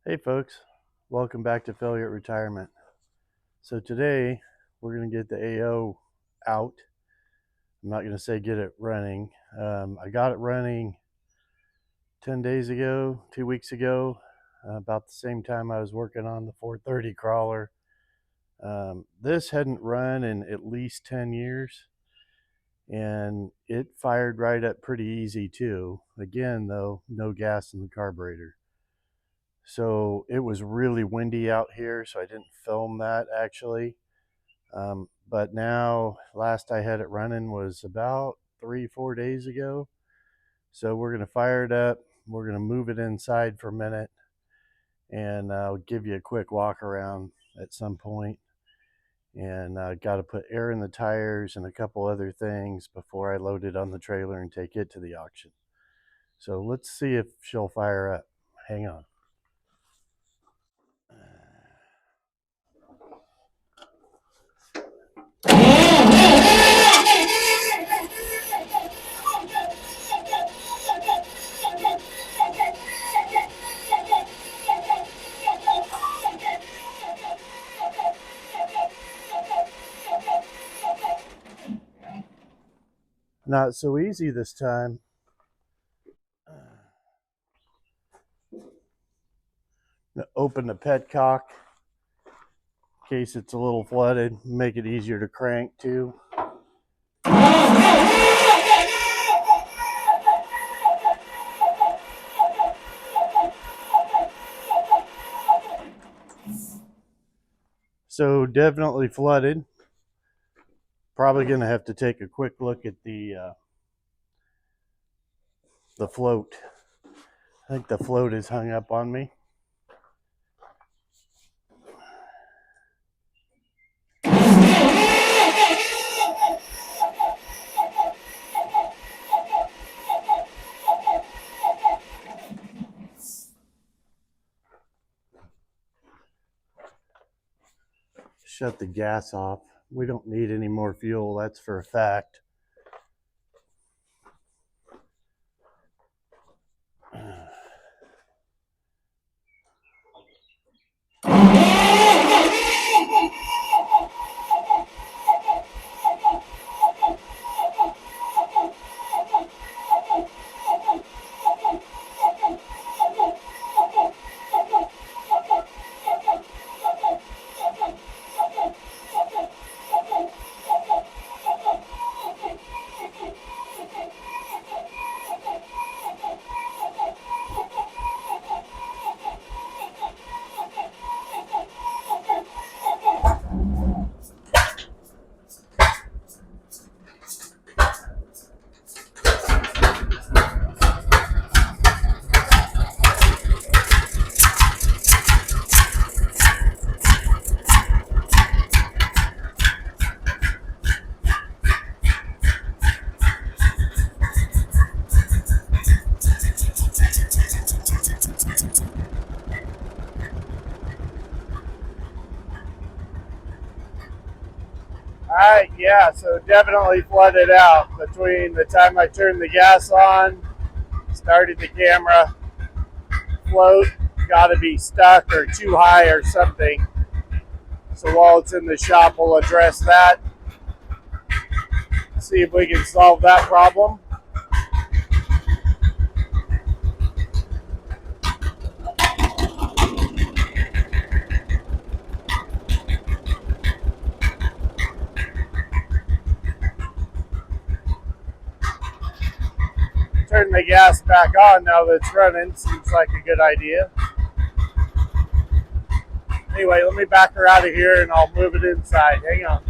Hey folks, welcome back to Failure Retirement. So today we're going to get the AO out. I'm not going to say get it running. I got it running 10 days ago, 2 weeks ago, about the same time I was working on the 430 crawler. This hadn't run in at least 10 years and it fired right up pretty easy too. Again though, no gas in the carburetor. So it was really windy out here, so I didn't film that actually. But now, last I had it running was about 3-4 days ago. So we're going to fire it up. We're going to move it inside for a minute, and I'll give you a quick walk around at some point. And got to put air in the tires and a couple other things before I load it on the trailer and take it to the auction. So let's see if she'll fire up. Hang on. Not so easy this time. Open the petcock in case it's a little flooded, make it easier to crank too. So definitely flooded. Probably going to have to take a quick look at the float. I think the float is hung up on me. Shut the gas off. We don't need any more fuel, that's for a fact. Alright, yeah, so definitely flooded out between the time I turned the gas on, started the camera, float, got to be stuck or too high or something. So while it's in the shop, we'll address that, see if we can solve that problem. Turn the gas back on now that it's running, seems like a good idea. Anyway, let me back her out of here and I'll move it inside. Hang on.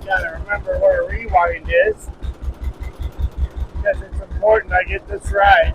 Gotta remember where a rewind is, because it's important I get this right.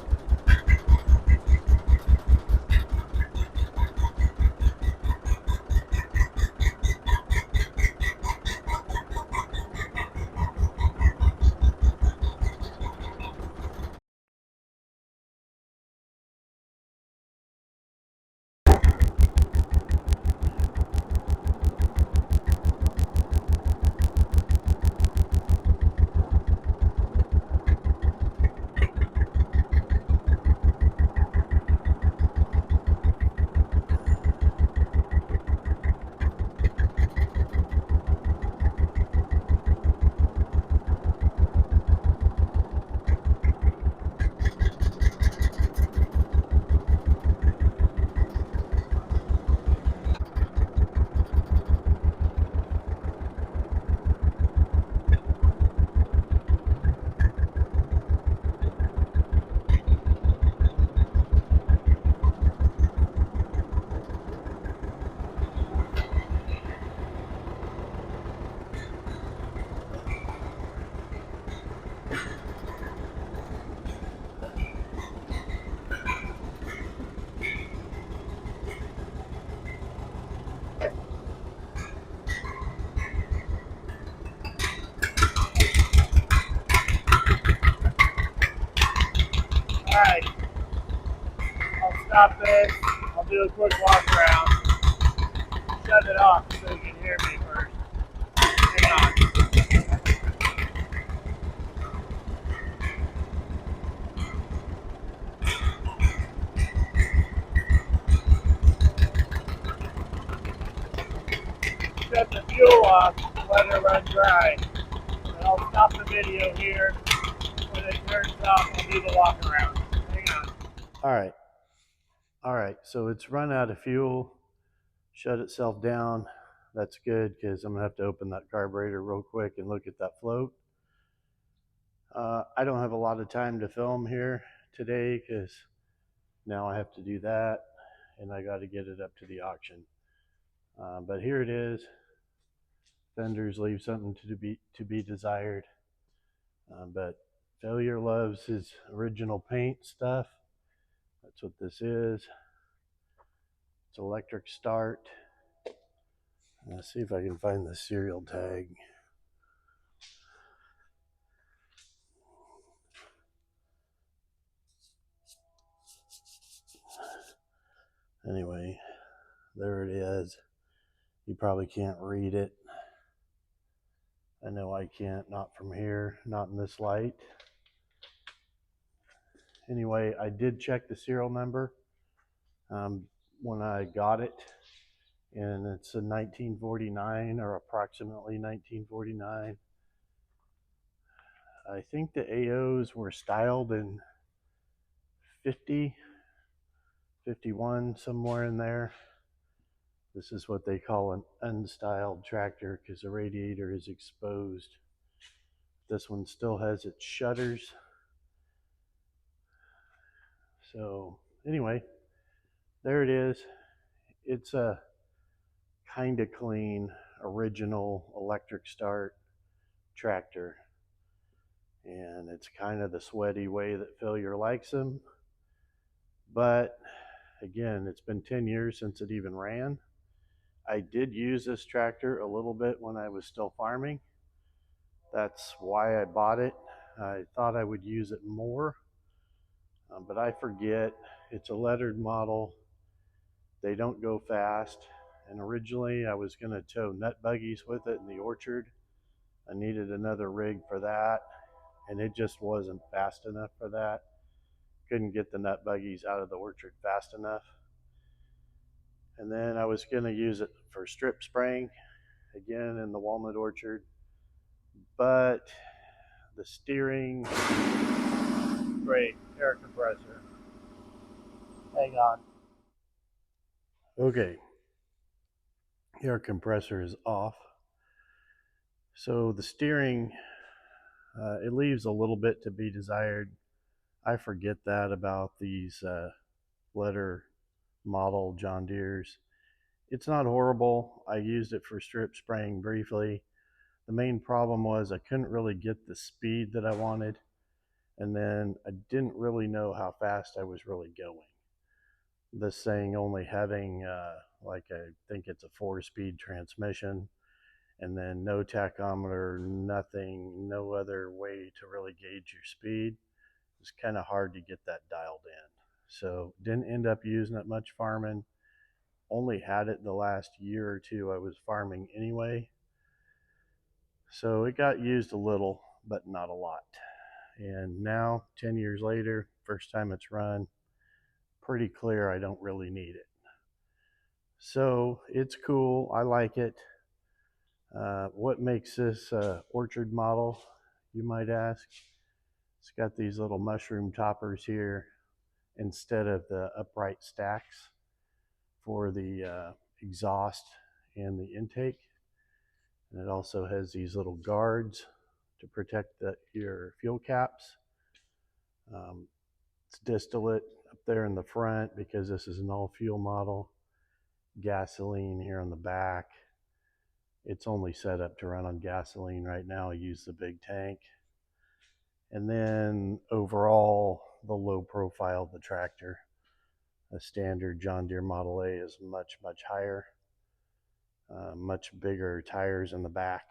stop this. I'll do a quick walk around. Shut it off so you can hear me first. Hang on. Shut the fuel off, let it run dry. And I'll stop the video here. When it turns off, I'll do the walk around. Hang on. All right, so it's run out of fuel, shut itself down. That's good because I'm gonna have to open that carburetor real quick and look at that float. I don't have a lot of time to film here today because now I have to do that and I got to get it up to the auction. But here it is. Fenders leave something to be desired. But Failure loves his original paint stuff. That's what this is. It's electric start. Let's see if I can find the serial tag. Anyway, there it is. You probably can't read it. I know I can't, not from here, not in this light. Anyway, I did check the serial number when I got it, and it's a 1949 or approximately 1949. I think the AOs were styled in 50, 51, somewhere in there. This is what they call an unstyled tractor because the radiator is exposed. This one still has its shutters. So anyway, there it is. It's a kind of clean, original electric start tractor. And it's kind of the sweaty way that Failure likes them. But again, it's been 10 years since it even ran. I did use this tractor a little bit when I was still farming. That's why I bought it. I thought I would use it more, but I forget. It's a lettered model. They don't go fast. And originally I was going to tow nut buggies with it in the orchard. I needed another rig for that, and it just wasn't fast enough for that. Couldn't get the nut buggies out of the orchard fast enough. And then I was going to use it for strip spraying again in the walnut orchard, but the steering brake air compressor. Hang on. Okay, air compressor is off. So the steering, it leaves a little bit to be desired. I forget that about these letter model John Deere's. It's not horrible. I used it for strip spraying briefly. The main problem was I couldn't really get the speed that I wanted, and then I didn't really know how fast I was really going. This thing only having like I think it's a 4-speed transmission, and then no tachometer, nothing, no other way to really gauge your speed. It's kind of hard to get that dialed in. So didn't end up using it much farming. Only had it the last year or two I was farming anyway. So it got used a little, but not a lot. And now, 10 years later, first time it's run, pretty clear I don't really need it. So it's cool. I like it. What makes this orchard model, you might ask? It's got these little mushroom toppers here instead of the upright stacks for the exhaust and the intake. And it also has these little guards to protect your fuel caps. It's distillate up there in the front because this is an all fuel model. Gasoline here on the back. It's only set up to run on gasoline right now. I use the big tank. And then overall, the low profile of the tractor. A standard John Deere Model A is much, much higher. Much bigger tires in the back.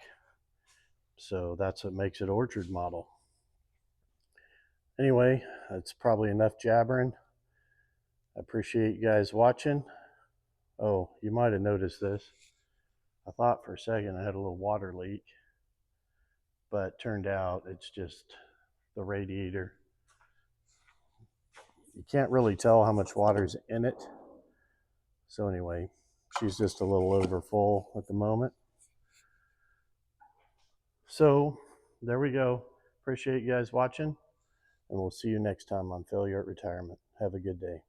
So that's what makes it orchard model. Anyway, that's probably enough jabbering. I appreciate you guys watching. Oh, you might have noticed this. I thought for a second I had a little water leak, but turned out it's just the radiator. You can't really tell how much water's in it. So anyway, she's just a little over full at the moment. So there we go. Appreciate you guys watching, and we'll see you next time on Failure at Retirement. Have a good day.